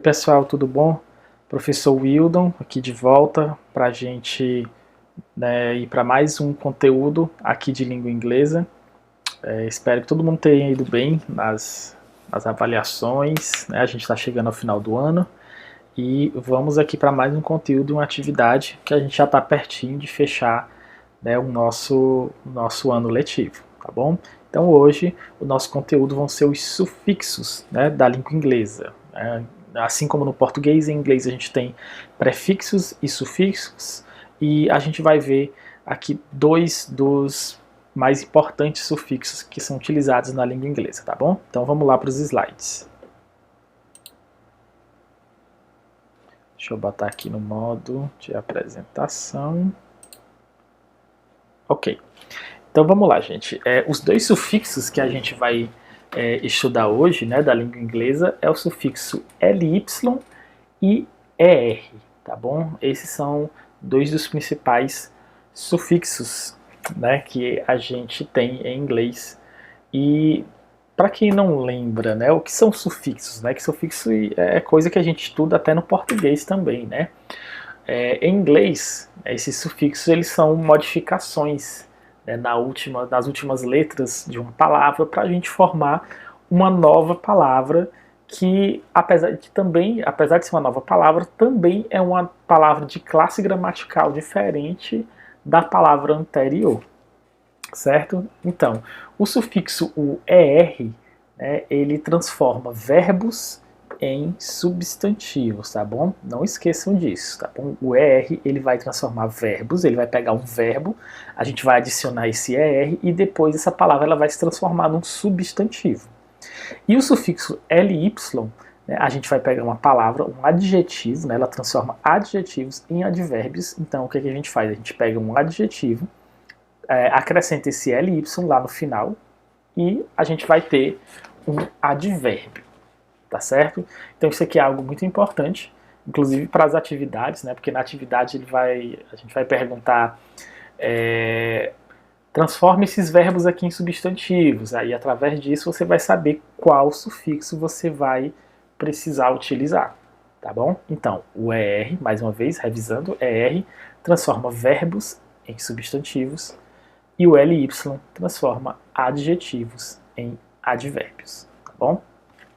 Pessoal, tudo bom? Professor Wildon aqui de volta para a gente ir para mais um conteúdo aqui de língua inglesa. Espero que todo mundo tenha ido bem nas avaliações, né? A gente está chegando ao final do ano e vamos aqui para mais um conteúdo, uma atividade que a gente já está pertinho de fechar, né, o nosso ano letivo, tá bom? Então hoje o nosso conteúdo vão ser os sufixos, né, da língua inglesa. Assim como no português e em inglês a gente tem prefixos e sufixos, e a gente vai ver aqui dois dos mais importantes sufixos que são utilizados na língua inglesa, tá bom? Então vamos lá para os slides. Deixa eu botar aqui no modo de apresentação. Ok. Então vamos lá, gente. Os dois sufixos que a gente vai estudar hoje, né, da língua inglesa, é o sufixo ly e er, tá bom? Esses são dois dos principais sufixos, né, que a gente tem em inglês. E para quem não lembra, né, o que são sufixos, né? Que sufixo é coisa que a gente estuda até no português também, né? Em inglês, esses sufixos eles são modificações, né, nas últimas letras de uma palavra para a gente formar uma nova palavra que, apesar de ser uma nova palavra, também é uma palavra de classe gramatical diferente da palavra anterior, certo? Então, o sufixo o er, né, ele transforma verbos em substantivos, tá bom? Não esqueçam disso, tá bom? O er, ele vai transformar verbos, ele vai pegar um verbo, a gente vai adicionar esse er e depois essa palavra ela vai se transformar num substantivo. E o sufixo ly, né, a gente vai pegar uma palavra, um adjetivo, né, ela transforma adjetivos em advérbios. Então, o que a gente faz? A gente pega um adjetivo, acrescenta esse ly lá no final e a gente vai ter um advérbio. Tá certo? Então isso aqui é algo muito importante, inclusive para as atividades, né? Porque na atividade a gente vai perguntar transforme esses verbos aqui em substantivos. Aí através disso você vai saber qual sufixo você vai precisar utilizar, tá bom? Então o er, mais uma vez revisando, er transforma verbos em substantivos e o ly transforma adjetivos em advérbios, tá bom?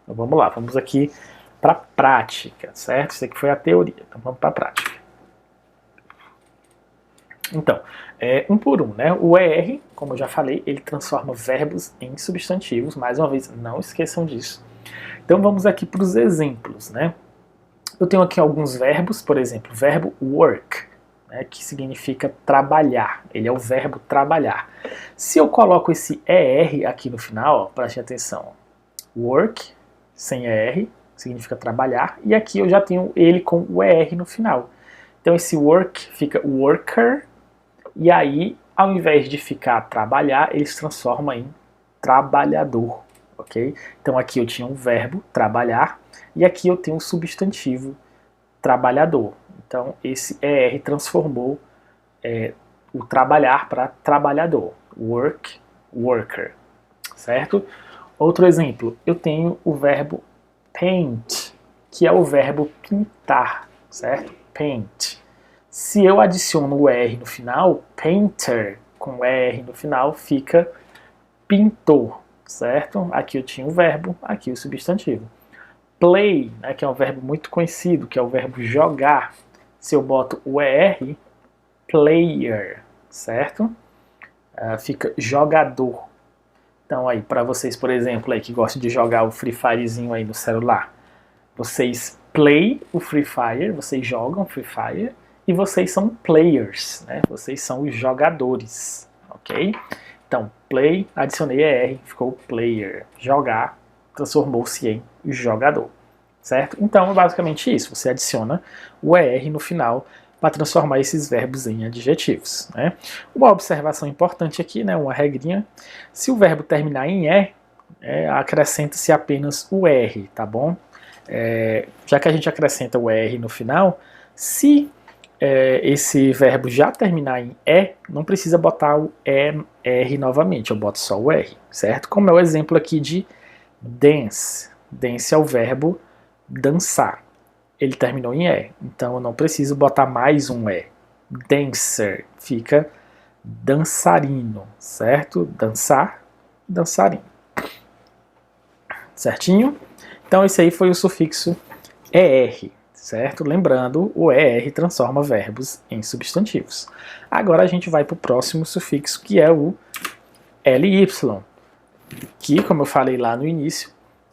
Então vamos lá, vamos aqui para a prática, certo? Isso aqui foi a teoria, então vamos para a prática. Então, um por um, né? O er, como eu já falei, ele transforma verbos em substantivos, mais uma vez, não esqueçam disso. Então vamos aqui para os exemplos, né? Eu tenho aqui alguns verbos, por exemplo, o verbo work, né, que significa trabalhar, ele é o verbo trabalhar. Se eu coloco esse er aqui no final, ó, preste atenção, work, sem er, significa trabalhar, e aqui eu já tenho ele com o er no final. Então esse work fica worker, e aí, ao invés de ficar trabalhar, ele se transforma em trabalhador, ok? Então aqui eu tinha um verbo, trabalhar, e aqui eu tenho um substantivo, trabalhador. Então esse er transformou o trabalhar para trabalhador, work, worker, certo? Outro exemplo, eu tenho o verbo paint, que é o verbo pintar, certo? Paint. Se eu adiciono o er no final, painter, com er no final, fica pintor, certo? Aqui eu tinha o verbo, aqui o substantivo. Play, né, que é um verbo muito conhecido, que é o verbo jogar. Se eu boto o er, player, certo? Fica jogador. Então aí, para vocês, por exemplo, aí, que gostam de jogar o Free Firezinho aí no celular, vocês play o Free Fire, vocês jogam Free Fire, e vocês são players, né? Vocês são os jogadores, ok? Então, play, adicionei er, ficou player. Jogar, transformou-se em jogador, certo? Então, é basicamente isso. Você adiciona o er no final para transformar esses verbos em adjetivos, né? Uma observação importante aqui, né, uma regrinha, se o verbo terminar em acrescenta-se apenas o r, tá bom? Já que a gente acrescenta o r no final, se esse verbo já terminar em não precisa botar o r novamente, eu boto só o r, certo? Como é o exemplo aqui de dance. Dance é o verbo dançar, ele terminou em E, então eu não preciso botar mais um E. Dancer fica dançarino, certo? Dançar, dançarino. Certinho? Então esse aí foi o sufixo ER, certo? Lembrando, o ER transforma verbos em substantivos. Agora a gente vai para o próximo sufixo, que é o LY, que, como eu falei lá no início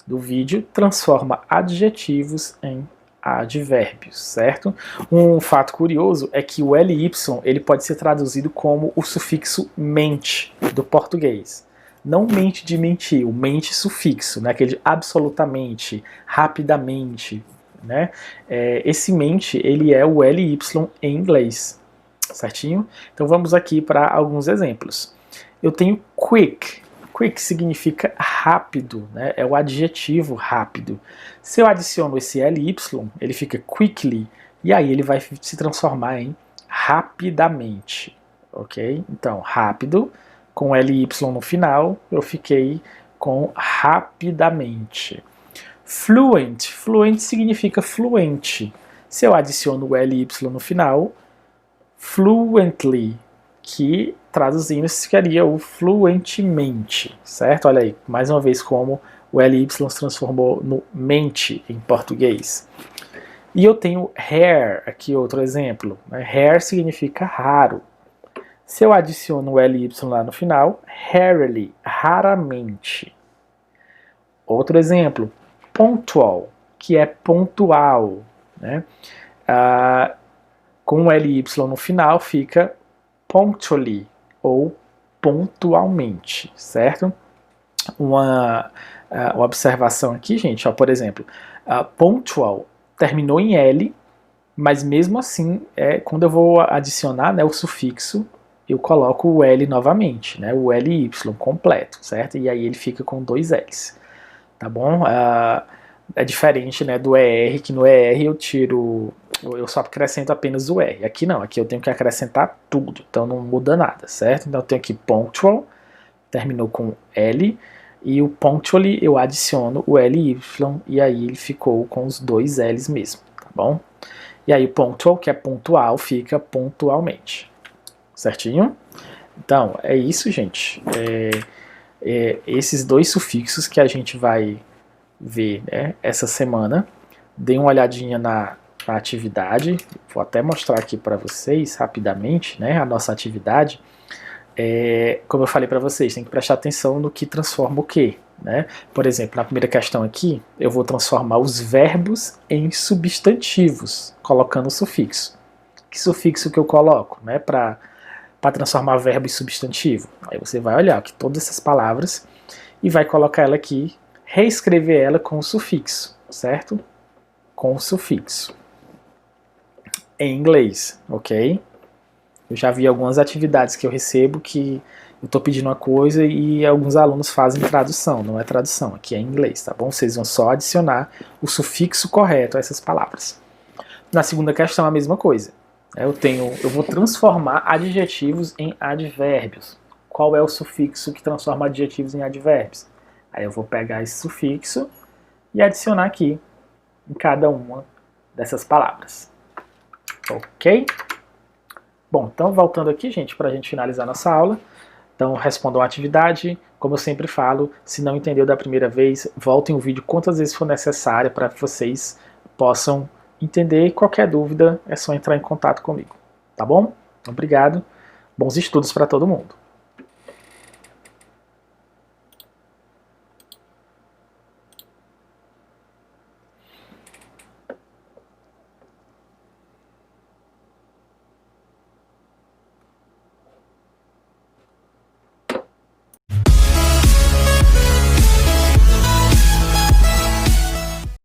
do vídeo, transforma adjetivos em advérbios, certo? Um fato curioso é que o LY ele pode ser traduzido como o sufixo mente do português. Não mente de mentir, o mente sufixo, né? Aquele absolutamente, rapidamente, né? Esse mente ele é o LY em inglês, certinho? Então vamos aqui para alguns exemplos. Eu tenho quick. Quick significa rápido, né? É o adjetivo rápido. Se eu adiciono esse ly, ele fica quickly, e aí ele vai se transformar em rapidamente, ok? Então, rápido, com ly no final, eu fiquei com rapidamente. Fluent, fluent significa fluente. Se eu adiciono o ly no final, fluently, que traduzindo seria o fluentemente, certo? Olha aí, mais uma vez como o LY se transformou no mente em português. E eu tenho rare, aqui outro exemplo. Né? Rare significa raro. Se eu adiciono o LY lá no final, rarely, raramente. Outro exemplo, punctual, que é pontual. Né? Com o LY no final fica punctually, ou pontualmente, certo? Uma observação aqui, gente, ó, por exemplo, punctual terminou em L, mas mesmo assim, quando eu vou adicionar, né, o sufixo, eu coloco o L novamente, né, o LY completo, certo? E aí ele fica com 2 L's, tá bom? É diferente, né, do ER, que no ER eu só acrescento apenas o R. Aqui não, aqui eu tenho que acrescentar tudo, então não muda nada, certo? Então eu tenho aqui punctual, terminou com L, e o punctually eu adiciono o LY, e aí ele ficou com os 2 L's mesmo, tá bom? E aí punctual, que é pontual, fica pontualmente, certinho? Então, é isso, gente. Esses 2 sufixos que a gente vai ver, né, essa semana. Dê uma olhadinha na atividade, vou até mostrar aqui para vocês rapidamente, né, a nossa atividade. Como eu falei para vocês, tem que prestar atenção no que transforma o que, né? Por exemplo, na primeira questão aqui, eu vou transformar os verbos em substantivos, colocando o sufixo. Que sufixo que eu coloco, né, para transformar verbo em substantivo? Aí você vai olhar aqui todas essas palavras e vai colocar ela aqui, reescrever ela com o sufixo, certo? Com o sufixo. Em inglês, ok? Eu já vi algumas atividades que eu recebo que eu estou pedindo uma coisa e alguns alunos fazem tradução, não é tradução, aqui é em inglês, tá bom? Vocês vão só adicionar o sufixo correto a essas palavras. Na segunda questão, a mesma coisa. Eu vou transformar adjetivos em advérbios. Qual é o sufixo que transforma adjetivos em advérbios? Aí eu vou pegar esse sufixo e adicionar aqui em cada uma dessas palavras. Ok? Bom, então voltando aqui, gente, para a gente finalizar nossa aula. Então respondam a atividade. Como eu sempre falo, se não entendeu da primeira vez, voltem o vídeo quantas vezes for necessário para que vocês possam entender. Qualquer dúvida é só entrar em contato comigo. Tá bom? Obrigado. Bons estudos para todo mundo.